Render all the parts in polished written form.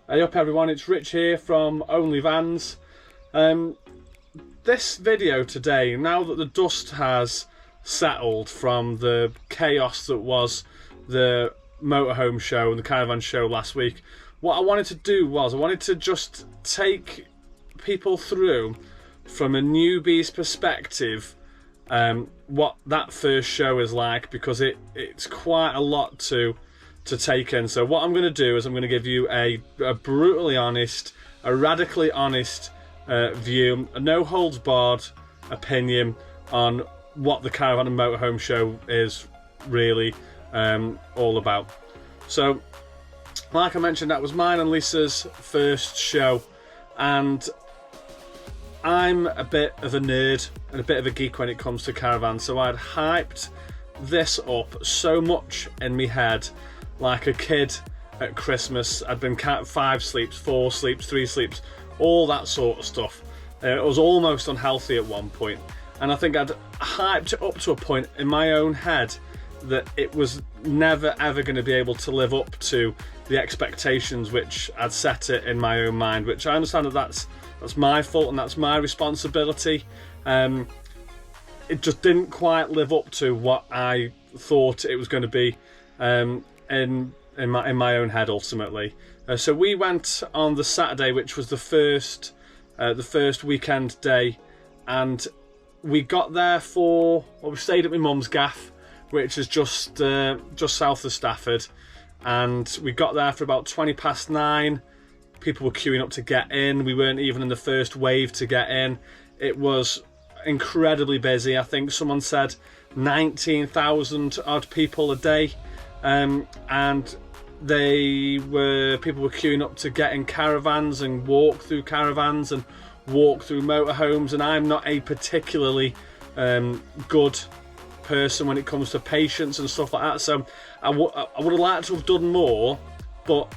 Hey up everyone, it's Rich here from Only Vans. This video today, now that the dust has settled from the chaos that was the motorhome show and the caravan show last week, what I wanted to do was I wanted to just take people through from a newbie's perspective what that first show is like, because it's quite a lot to take in. So what I'm going to do is I'm going to give you a brutally honest, a radically honest view, a no holds barred opinion on what the Caravan and Motorhome Show is really all about. So like I mentioned, that was mine and Lisa's first show, and I'm a bit of a nerd and a bit of a geek when it comes to caravans, so I'd hyped this up so much in my head, like a kid at Christmas. I'd been 5 sleeps, 4 sleeps, 3 sleeps, all that sort of stuff. It was almost unhealthy at one point, and I think I'd hyped it up to a point in my own head that it was never ever going to be able to live up to the expectations which I'd set it in my own mind, which I understand that's my fault and that's my responsibility. It just didn't quite live up to what I thought it was going to be in my own head ultimately. So we went on the Saturday, which was the first weekend day, and we got there we stayed at my mum's gaff, which is just south of Stafford, and we got there for about 9:20. People were queuing up to get in. We weren't even in the first wave to get in. It was incredibly busy. I think someone said 19,000 odd people a day. And people were queuing up to get in caravans and walk through caravans and walk through motorhomes, and I'm not a particularly good person when it comes to patience and stuff like that, so I would have liked to have done more, but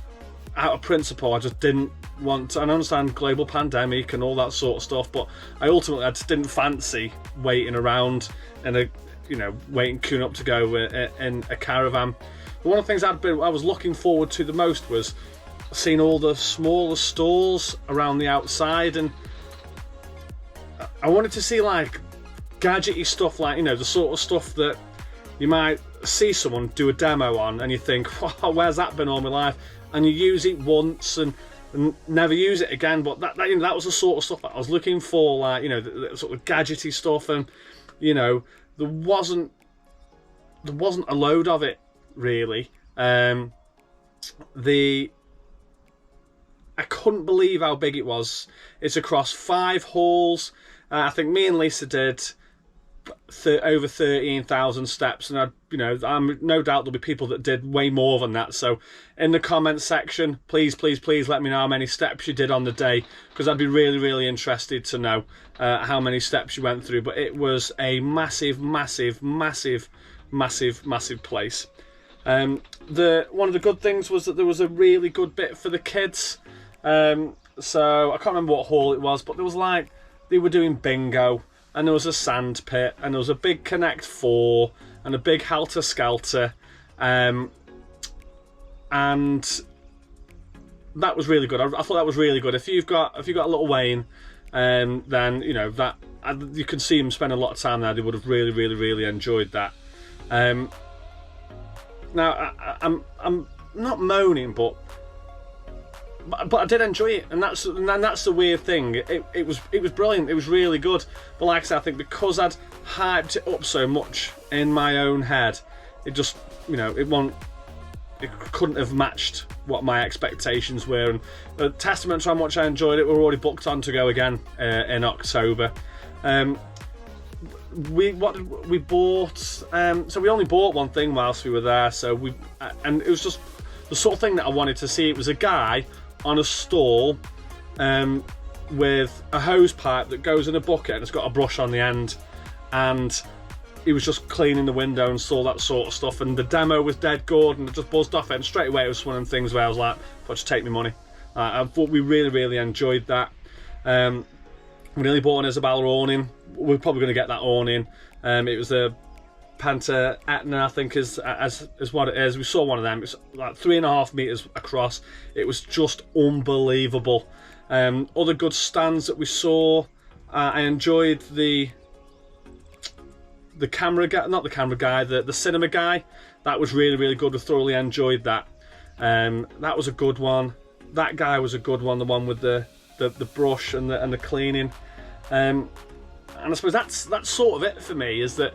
out of principle I just didn't want to. And I understand global pandemic and all that sort of stuff, but I just didn't fancy waiting around and waiting queuing up to go in a caravan. One of the things I was looking forward to the most was seeing all the smaller stalls around the outside, and I wanted to see like gadgety stuff, like the sort of stuff that you might see someone do a demo on and you think, wow, where's that been all my life, and you use it once and never use it again. But that was the sort of stuff that I was looking for, like the sort of gadgety stuff, and there wasn't a load of it really. I couldn't believe how big it was. It's across 5 halls. I think me and Lisa did over 13,000 steps, and I'm no doubt there'll be people that did way more than that. So in the comments section, please let me know how many steps you did on the day, because I'd be really interested to know how many steps you went through. But it was a massive place. One of the good things was that there was a really good bit for the kids. So I can't remember what hall it was, but there was they were doing bingo, and there was a sand pit, and there was a big Connect 4 and a big Helter Skelter, and that was really good. I thought that was really good. If you've got a little Wayne, then that you can see him spend a lot of time there. They would have really enjoyed that. Now I'm not moaning, but I did enjoy it, and that's the weird thing. It was brilliant. It was really good. But like I said, I think because I'd hyped it up so much in my own head, it just it couldn't have matched what my expectations were. And a testament to how much I enjoyed it, we're already booked on to go again in October. We bought? So we only bought one thing whilst we were there. And it was just the sort of thing that I wanted to see. It was a guy on a stall with a hose pipe that goes in a bucket and it's got a brush on the end, and he was just cleaning the window and saw that sort of stuff, and the demo was dead good, and it just buzzed off it, and straight away it was one of the things where I was like, "But just take me money." I thought we really enjoyed that. We nearly bought an Isabella awning. We're probably going to get that awning. It was a Penta Etna, I think is what it is. We saw one of them. It's like 3.5 meters across. It was just unbelievable. Other good stands that we saw. I enjoyed the camera guy, not the camera guy, the cinema guy. That was really, really good. We thoroughly enjoyed that. That was a good one. That guy was a good one. The one with the brush and the cleaning. And I suppose that's sort of it for me. Is that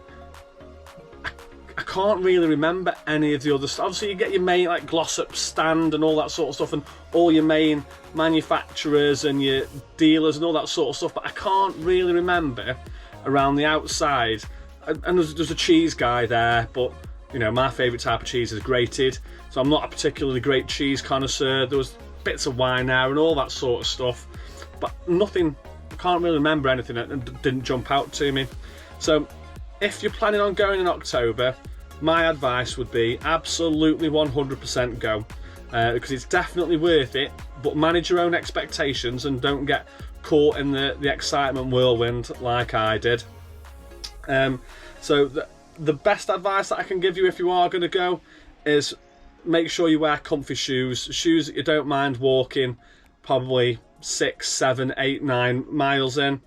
I can't really remember any of the other stuff. Obviously, you get your main like Glossop stand and all that sort of stuff, and all your main manufacturers and your dealers and all that sort of stuff. But I can't really remember around the outside. And there's a cheese guy there, but you know, my favourite type of cheese is grated, so I'm not a particularly great cheese connoisseur. There was bits of wine there and all that sort of stuff, but nothing. I can't really remember anything that didn't jump out to me. So if you're planning on going in October, my advice would be absolutely 100% go, because it's definitely worth it, but manage your own expectations and don't get caught in the excitement whirlwind like I did. So the best advice that I can give you if you are going to go is make sure you wear comfy shoes that you don't mind walking probably 6, 7, 8, 9 miles in.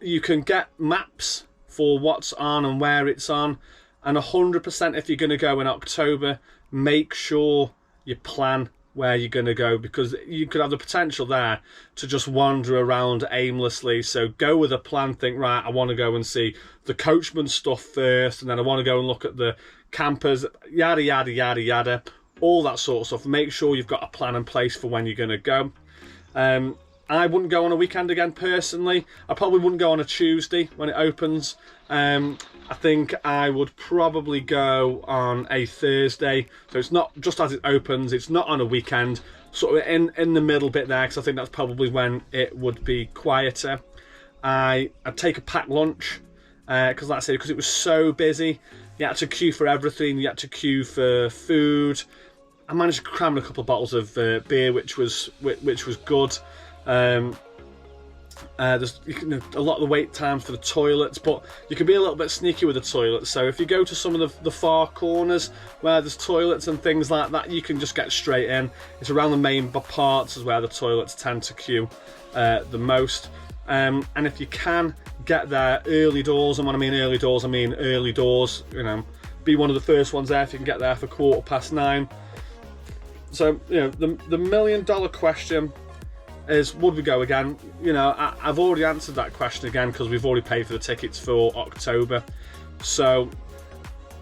You can get maps for what's on and where it's on, and 100% if you're going to go in October, make sure you plan where you're going to go, because you could have the potential there to just wander around aimlessly. So go with a plan. Think, right, I want to go and see the coachman stuff first, and then I want to go and look at the campers, yada yada yada yada, all that sort of stuff. Make sure you've got a plan in place for when you're going to go. I wouldn't go on a weekend again personally. I probably wouldn't go on a Tuesday when it opens. I think I would probably go on a Thursday, so it's not just as it opens, it's not on a weekend, sort of in the middle bit there, because I think that's probably when it would be quieter. I'd take a packed lunch, because like I said, because it was so busy, you had to queue for everything, you had to queue for food. I managed to cram in a couple of bottles of beer, which was good. There's a lot of the wait times for the toilets, but you can be a little bit sneaky with the toilets. So if you go to some of the far corners where there's toilets and things like that, you can just get straight in. It's around the main parts is where the toilets tend to queue the most. And if you can get there early doors, and when I mean early doors, I mean early doors, you know, be one of the first ones there if you can get there for 9:15. So, you know, the $1 million question is, would we go again? You know, I've already answered that question again, because we've already paid for the tickets for October. So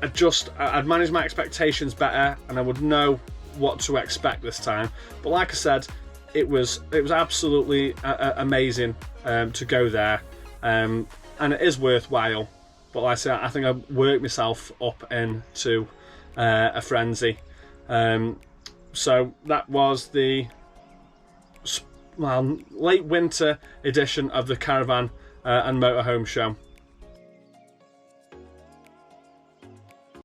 I'd manage my expectations better, and I would know what to expect this time. But like I said, it was absolutely amazing to go there, and it is worthwhile. But like I said, I think I worked myself up into a frenzy. So that was the late winter edition of the Caravan and Motorhome Show.